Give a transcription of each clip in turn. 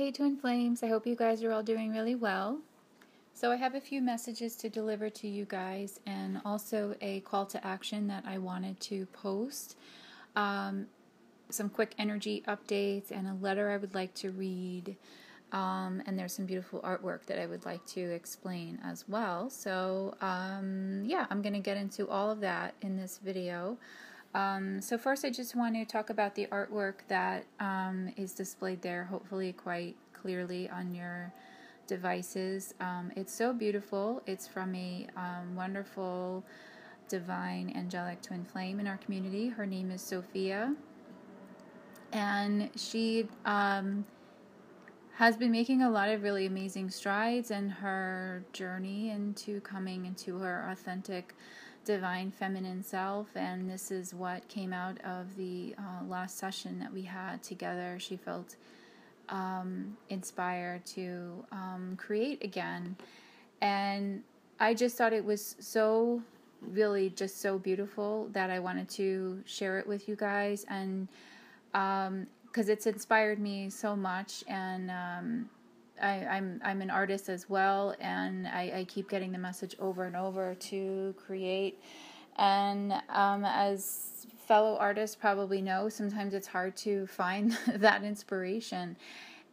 Hey Twin Flames, I hope you guys are all doing really well. So I have a few messages to deliver to you guys and also a call to action that I wanted to post. Some quick energy updates and a letter I would like to read. And there's some beautiful artwork that I would like to explain as well. So yeah, I'm going to get into all of that in this video. So first I just want to talk about the artwork that is displayed there, hopefully quite clearly on your devices. It's so beautiful. It's from a wonderful, divine, angelic twin flame in our community. Her name is Sophia, and she has been making a lot of really amazing strides in her journey into coming into her authentic divine feminine self, and this is what came out of the last session that we had together. She felt inspired to create again, and I just thought it was so really just so beautiful that I wanted to share it with you guys, and because it's inspired me so much, and I'm an artist as well, and I keep getting the message over and over to create. And as fellow artists probably know, sometimes it's hard to find that inspiration,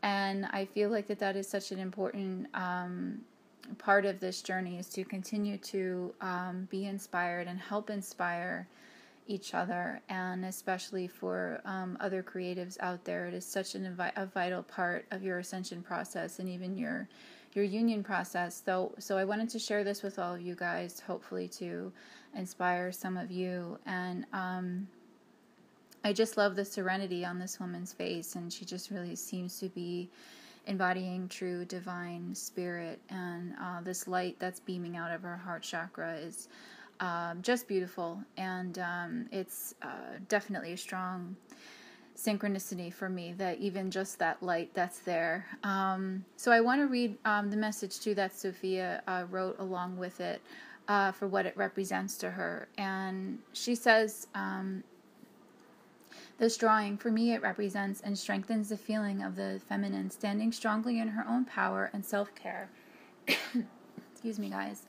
and I feel like that is such an important part of this journey, is to continue to be inspired and help inspire each other, and especially for other creatives out there. It is such a vital part of your ascension process and even your union process. So I wanted to share this with all of you guys, hopefully to inspire some of you. And I just love the serenity on this woman's face, and she just really seems to be embodying true divine spirit, and this light that's beaming out of her heart chakra is just beautiful, and it's definitely a strong synchronicity for me that even just that light that's there. So I want to read the message too that Sophia wrote along with it for what it represents to her. And she says, this drawing, for me, it represents and strengthens the feeling of the feminine standing strongly in her own power and self-care. Excuse me, guys.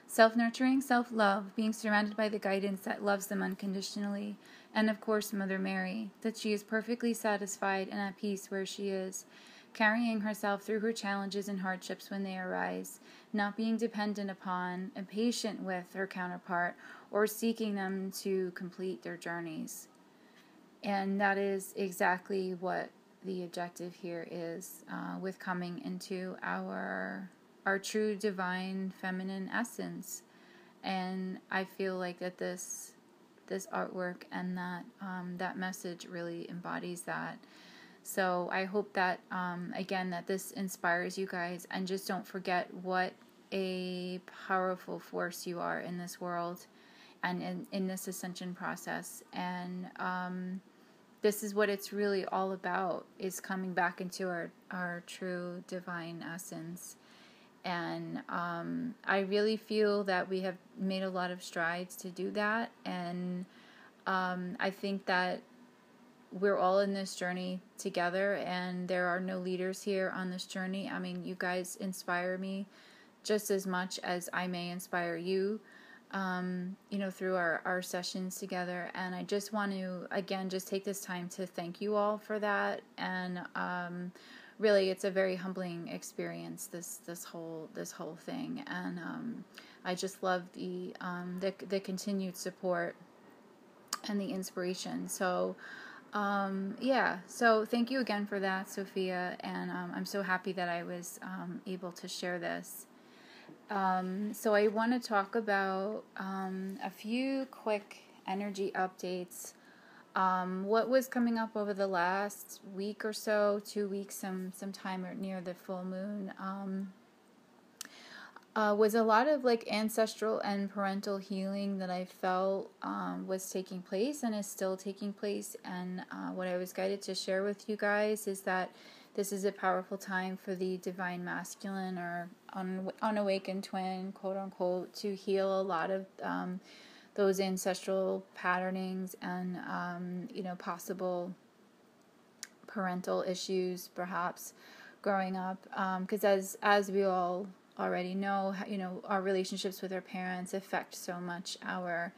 Self-nurturing, self-love, being surrounded by the guidance that loves them unconditionally, and of course Mother Mary, that she is perfectly satisfied and at peace where she is, carrying herself through her challenges and hardships when they arise, not being dependent upon and patient with her counterpart, or seeking them to complete their journeys. And that is exactly what the objective here is, with coming into our true divine feminine essence. And I feel like that this artwork and that message really embodies that. So I hope that again that this inspires you guys, and just don't forget what a powerful force you are in this world and in this ascension process. And this is what it's really all about, is coming back into our true divine essence. And I really feel that we have made a lot of strides to do that, and I think that we're all in this journey together, and there are no leaders here on this journey. I mean, you guys inspire me just as much as I may inspire you, through our sessions together. And I just want to, again, just take this time to thank you all for that. And really, it's a very humbling experience, this whole thing. And I just love the continued support and the inspiration. So so thank you again for that, Sophia. And I'm so happy that I was able to share this. So I want to talk about a few quick energy updates. What was coming up over the last week or so, 2 weeks, sometime near the full moon, was a lot of like ancestral and parental healing that I felt was taking place and is still taking place. And what I was guided to share with you guys is that this is a powerful time for the divine masculine, or unawakened twin, quote unquote, to heal a lot of those ancestral patternings and possible parental issues, perhaps, growing up, because as we all already know, our relationships with our parents affect so much our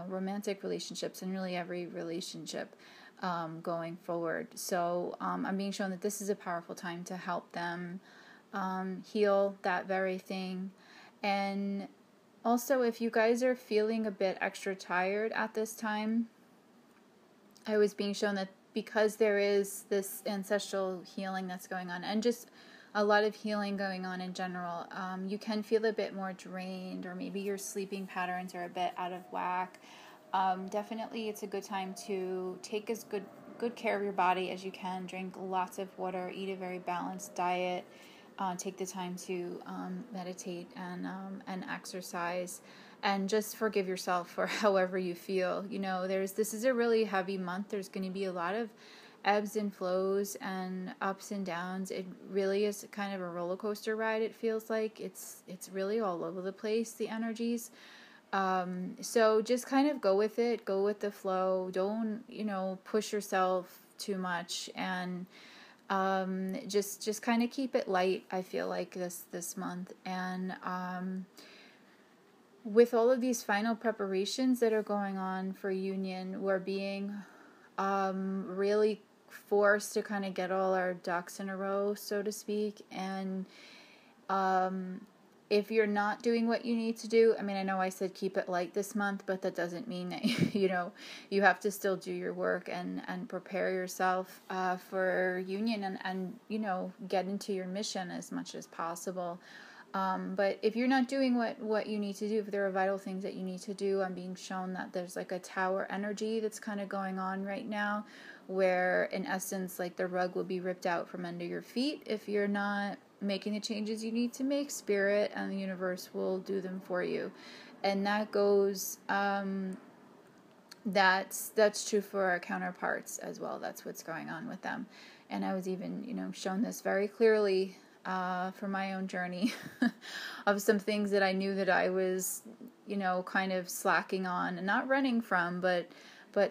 romantic relationships and really every relationship going forward. So I'm being shown that this is a powerful time to help them heal that very thing. And also, if you guys are feeling a bit extra tired at this time, I was being shown that because there is this ancestral healing that's going on, and just a lot of healing going on in general, you can feel a bit more drained, or maybe your sleeping patterns are a bit out of whack. Definitely it's a good time to take as good care of your body as you can. Drink lots of water, eat a very balanced diet, take the time to meditate and exercise, and just forgive yourself for however you feel. This is a really heavy month. There's going to be a lot of ebbs and flows and ups and downs. It really is kind of a roller coaster ride. It feels like it's really all over the place, the energies. So just kind of go with it, go with the flow. Don't, push yourself too much, and just kind of keep it light. I feel like this month, and with all of these final preparations that are going on for union, we're being really forced to kind of get all our ducks in a row, so to speak. And if you're not doing what you need to do, I know I said keep it light this month, but that doesn't mean that, you have to still do your work and prepare yourself for union and get into your mission as much as possible. But if you're not doing what you need to do, if there are vital things that you need to do, I'm being shown that there's like a tower energy that's kind of going on right now, where in essence, like the rug will be ripped out from under your feet if you're not making the changes you need to make. Spirit and the universe will do them for you. And that goes, that's true for our counterparts as well. That's what's going on with them. And I was even, shown this very clearly for my own journey of some things that I knew that I was, kind of slacking on, and not running from, but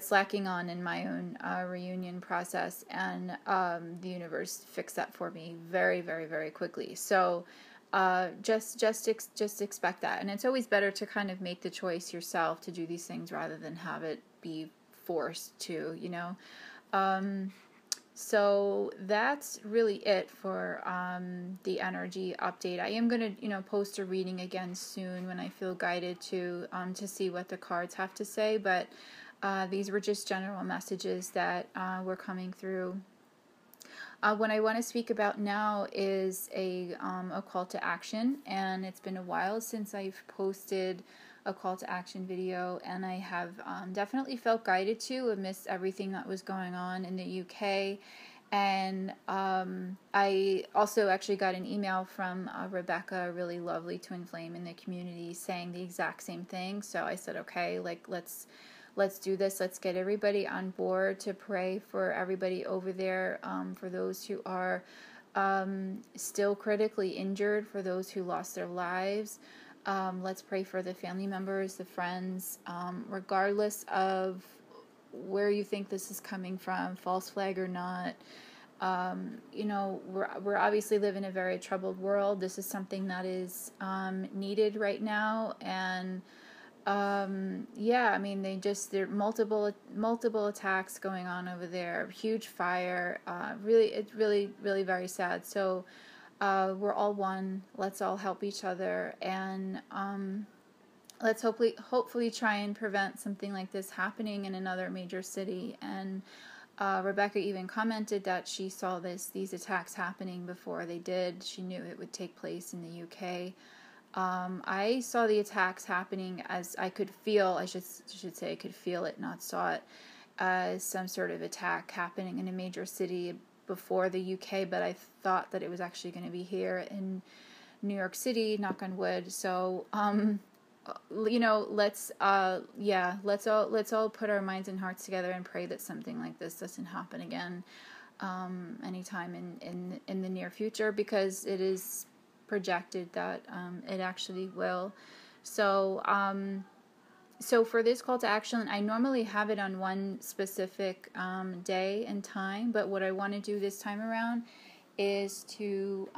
slacking on in my own reunion process. And the universe fixed that for me very, very, very quickly. So just expect that. And it's always better to kind of make the choice yourself to do these things rather than have it be forced to, So that's really it for the energy update. I am going to, post a reading again soon when I feel guided to see what the cards have to say. But these were just general messages that were coming through. What I want to speak about now is a call to action, and it's been a while since I've posted a call to action video, and I have definitely felt guided to amidst everything that was going on in the UK. And I also actually got an email from Rebecca, a really lovely twin flame in the community, saying the exact same thing. So I said, okay, let's do this. Let's get everybody on board to pray for everybody over there, for those who are still critically injured, for those who lost their lives. Let's pray for the family members, the friends, regardless of where you think this is coming from, false flag or not. We're obviously live in a very troubled world. This is something that is needed right now, and there are multiple attacks going on over there. Huge fire. It's really, really very sad. So we're all one. Let's all help each other, and let's hopefully try and prevent something like this happening in another major city. And Rebecca even commented that she saw these attacks happening before they did. She knew it would take place in the UK. I saw the attacks happening as I could feel, I should say I could feel it, not saw it, as some sort of attack happening in a major city before the UK, but I thought that it was actually going to be here in New York City, knock on wood. So, let's all put our minds and hearts together and pray that something like this doesn't happen again anytime in the near future, because it is projected that it actually will. So for this call to action, I normally have it on one specific day and time, but what I want to do this time around is to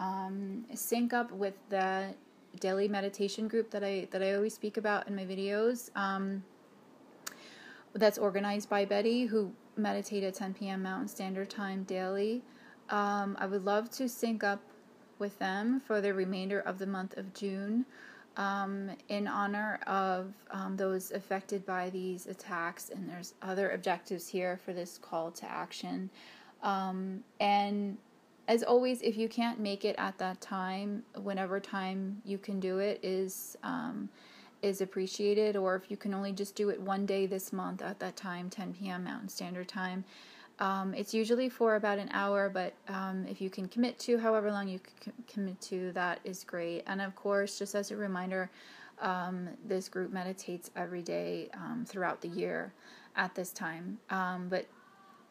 sync up with the daily meditation group that I always speak about in my videos. That's organized by Betty, who meditate at 10 p.m. Mountain Standard Time daily. I would love to sync up with them for the remainder of the month of June, in honor of those affected by these attacks. And there's other objectives here for this call to action. And as always, if you can't make it at that time, whenever time you can do it is appreciated, or if you can only just do it one day this month at that time, 10 p.m. Mountain Standard Time. It's usually for about an hour, but if you can commit to however long you can commit to, that is great. And of course, just as a reminder, this group meditates every day throughout the year at this time. But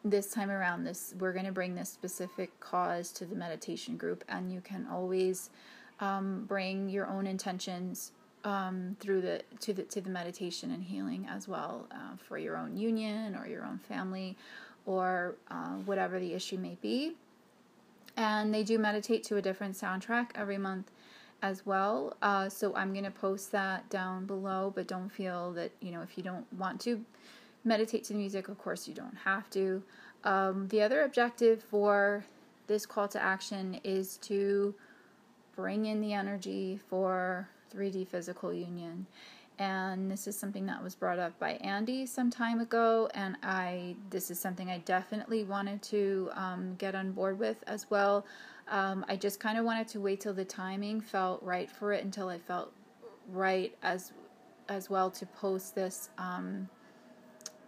this time around, we're going to bring this specific cause to the meditation group, and you can always bring your own intentions through to the meditation and healing as well, for your own union or your own family, or whatever the issue may be. And they do meditate to a different soundtrack every month as well. So I'm going to post that down below, but don't feel that, if you don't want to meditate to the music, of course you don't have to. The other objective for this call to action is to bring in the energy for 3D physical union. And this is something that was brought up by Andy some time ago, and this is something I definitely wanted to get on board with as well. I just kind of wanted to wait till the timing felt right for it, until I felt right as well to post this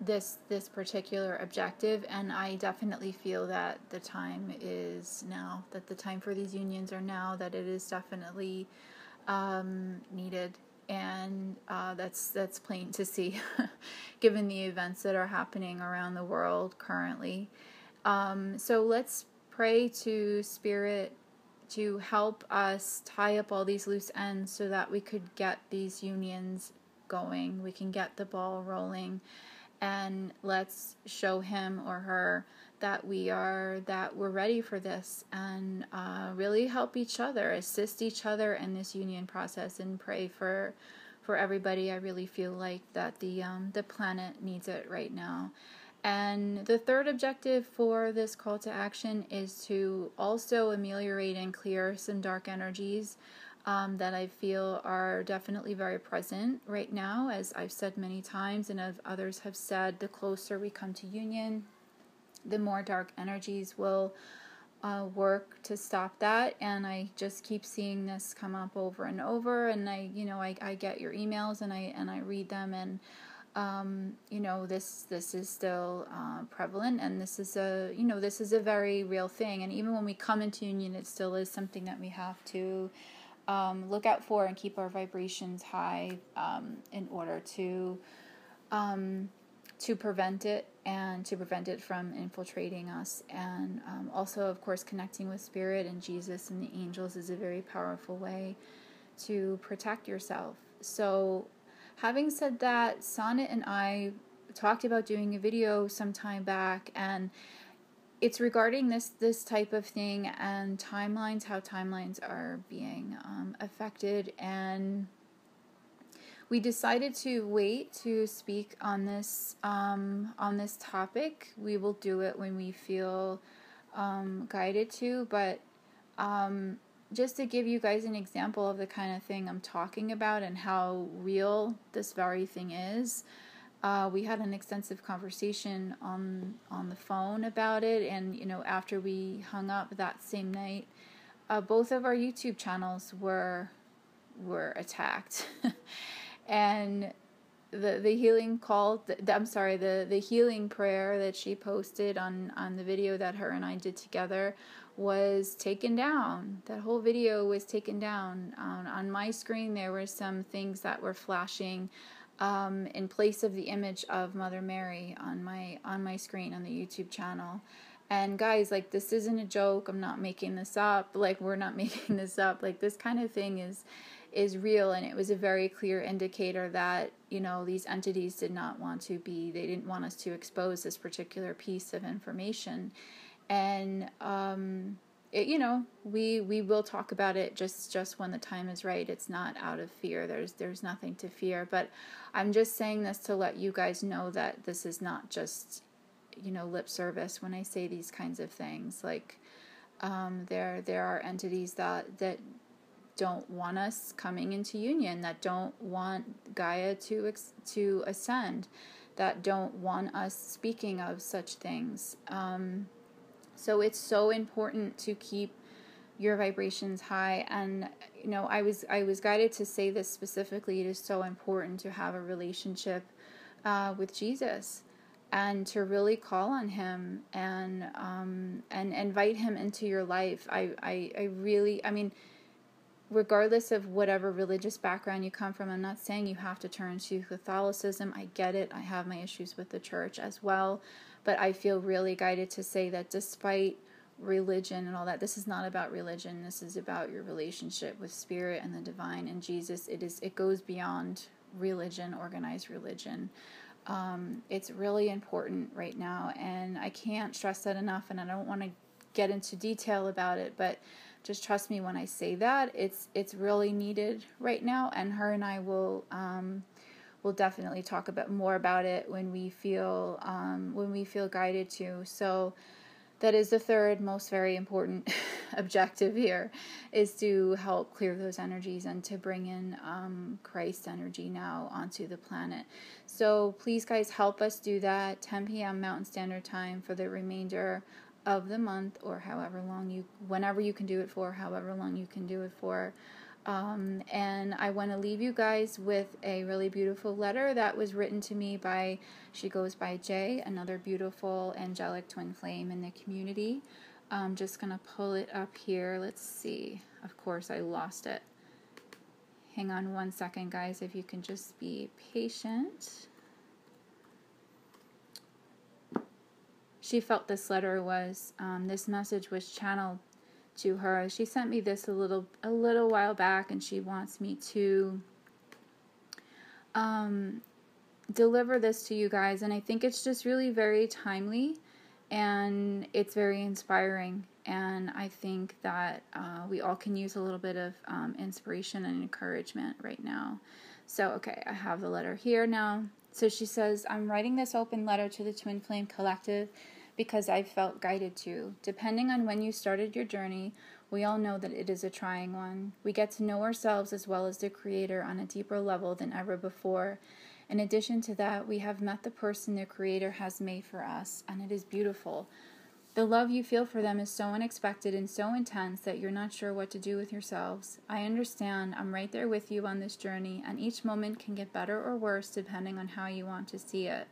this particular objective. And I definitely feel that the time is now, that the time for these unions are now, that it is definitely needed. And that's plain to see, given the events that are happening around the world currently. So let's pray to Spirit to help us tie up all these loose ends so that we could get these unions going. We can get the ball rolling, and let's show him or her that we're ready for this, and really help each other, assist each other in this union process, and pray for everybody. I really feel like that the planet needs it right now. And the third objective for this call to action is to also ameliorate and clear some dark energies that I feel are definitely very present right now. As I've said many times, and as others have said, the closer we come to union, the more dark energies will work to stop that. And I just keep seeing this come up over and over, and I get your emails, and I read them, and this is still prevalent, and this is a very real thing. And even when we come into union, it still is something that we have to look out for and keep our vibrations high in order to prevent it, and to prevent it from infiltrating us. And also, of course, connecting with Spirit and Jesus and the angels is a very powerful way to protect yourself. So having said that, Sonnet and I talked about doing a video some time back, and it's regarding this type of thing, and timelines, how timelines are being affected. And we decided to wait to speak on this topic. We will do it when we feel guided to, but just to give you guys an example of the kind of thing I'm talking about and how real this very thing is. We had an extensive conversation on the phone about it, and after we hung up that same night, both of our YouTube channels were attacked. And the healing call, the healing prayer that she posted on the video that her and I did together was taken down. That whole video was taken down. On my screen, there were some things that were flashing in place of the image of Mother Mary on my screen on the YouTube channel. And guys, this isn't a joke. I'm not making this up. We're not making this up. This kind of thing is real, and it was a very clear indicator that these entities didn't want us to expose this particular piece of information. And we will talk about it just when the time is right. It's not out of fear. There's nothing to fear. But I'm just saying this to let you guys know that this is not just, lip service when I say these kinds of things. Like, there are entities that don't want us coming into union, that don't want Gaia to ascend, that don't want us speaking of such things. So it's so important to keep your vibrations high. And I was guided to say this specifically. It is so important to have a relationship with Jesus, and to really call on him and invite him into your life. I really, regardless of whatever religious background you come from, I'm not saying you have to turn to Catholicism. I get it. I have my issues with the church as well. But I feel really guided to say that despite religion and all that, this is not about religion. This is about your relationship with spirit and the divine and Jesus. It goes beyond religion, organized religion. It's really important right now, and I can't stress that enough, and I don't want to get into detail about it, but just trust me when I say that it's really needed right now, and her and I will definitely talk more about it when we feel guided to. So that is the third most very important objective here, is to help clear those energies and to bring in Christ's energy now onto the planet. So please, guys, help us do that. 10 p.m. Mountain Standard Time for the remainder of the month, or whenever you can do it for, however long you can do it for. And I want to leave you guys with a really beautiful letter that was written to me she goes by Jay, another beautiful angelic twin flame in the community. I'm just going to pull it up here. Let's see. Of course, I lost it. Hang on one second, guys, if you can just be patient. She felt this letter was, this message was channeled to her. She sent me this a little while back, and she wants me to deliver this to you guys. And I think it's just really very timely, and it's very inspiring. And I think that we all can use a little bit of inspiration and encouragement right now. So, okay, I have the letter here now. So she says, I'm writing this open letter to the Twin Flame Collective because I felt guided to. Depending on when you started your journey, we all know that it is a trying one. We get to know ourselves as well as the Creator on a deeper level than ever before. In addition to that, we have met the person the Creator has made for us, and it is beautiful. The love you feel for them is so unexpected and so intense that you're not sure what to do with yourselves. I understand. I'm right there with you on this journey, and each moment can get better or worse depending on how you want to see it.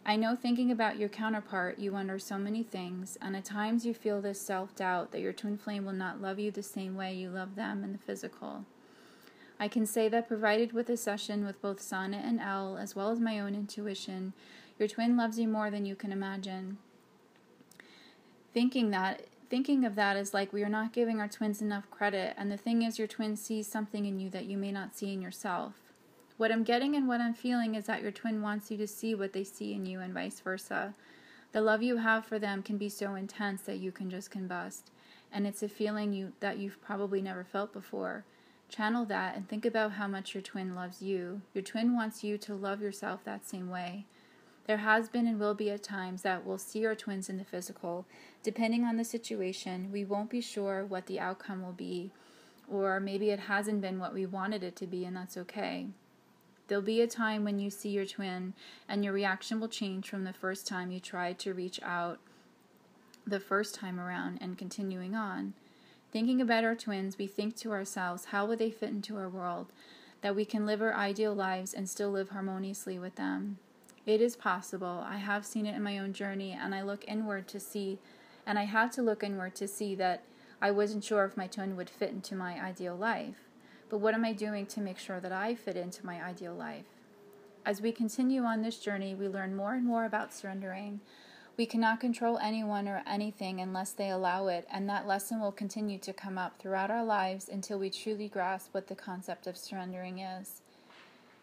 I know thinking about your counterpart, you wonder so many things, and at times you feel this self-doubt that your twin flame will not love you the same way you love them in the physical. I can say that provided with a session with both Sana and El, as well as my own intuition, your twin loves you more than you can imagine. Thinking of that is like we are not giving our twins enough credit, and the thing is your twin sees something in you that you may not see in yourself. What I'm getting and what I'm feeling is that your twin wants you to see what they see in you, and vice versa. The love you have for them can be so intense that you can just combust, and it's a feeling that you've probably never felt before. Channel that and think about how much your twin loves you. Your twin wants you to love yourself that same way. There has been and will be at times that we'll see our twins in the physical. Depending on the situation, we won't be sure what the outcome will be, or maybe it hasn't been what we wanted it to be, and that's okay. There'll be a time when you see your twin and your reaction will change from the first time you tried to reach out the first time around and continuing on. Thinking about our twins, we think to ourselves, how would they fit into our world, that we can live our ideal lives and still live harmoniously with them. It is possible. I have seen it in my own journey, and I had to look inward to see that I wasn't sure if my twin would fit into my ideal life. But what am I doing to make sure that I fit into my ideal life? As we continue on this journey, we learn more and more about surrendering. We cannot control anyone or anything unless they allow it, and that lesson will continue to come up throughout our lives until we truly grasp what the concept of surrendering is.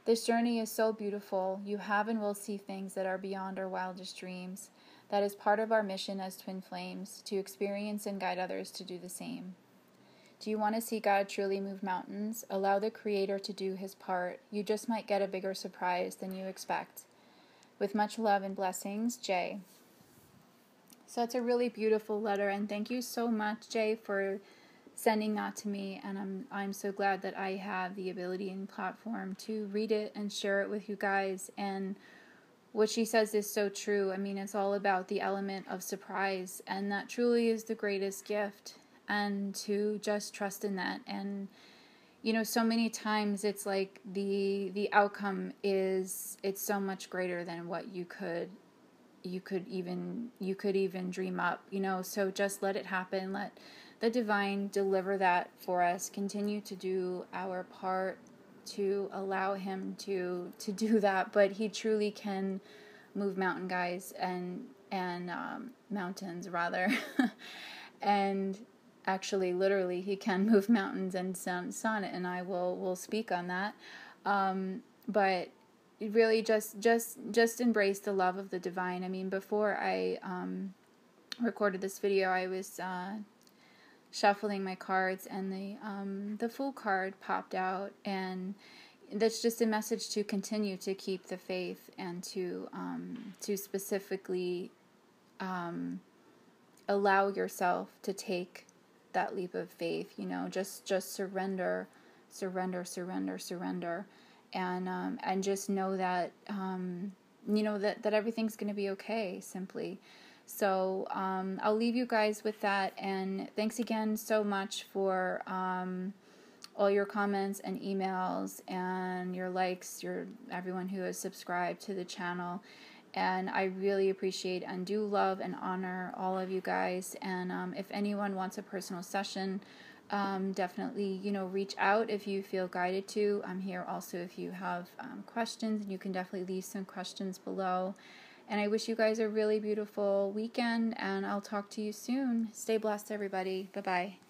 This journey is so beautiful. You have and will see things that are beyond our wildest dreams. That is part of our mission as twin flames, to experience and guide others to do the same. Do you want to see God truly move mountains? Allow the Creator to do His part. You just might get a bigger surprise than you expect. With much love and blessings, Jay. So it's a really beautiful letter, and thank you so much, Jay, for sending that to me. And I'm so glad that I have the ability and platform to read it and share it with you guys. And what she says is so true. I mean, it's all about the element of surprise, and that truly is the greatest gift. And to just trust in that. And you know, so many times it's like the outcome is, it's so much greater than what you could even dream up, you know. So just let it happen. Let the divine deliver that for us. Continue to do our part to allow him to do that. But he truly can move mountain, guys, and mountains rather. And actually, literally, he can move mountains and sonnet, and I will speak on that. But really, just embrace the love of the divine. I mean, before I recorded this video, I was shuffling my cards, and the Fool card popped out, and that's just a message to continue to keep the faith, and to specifically allow yourself to take that leap of faith. You know, just surrender, and just know that you know that everything's going to be okay, simply. So I'll leave you guys with that, and thanks again so much for all your comments and emails and your likes, everyone who has subscribed to the channel. And I really appreciate and do love and honor all of you guys. And if anyone wants a personal session, definitely, you know, reach out if you feel guided to. I'm here also if you have questions, and you can definitely leave some questions below. And I wish you guys a really beautiful weekend, and I'll talk to you soon. Stay blessed, everybody. Bye-bye.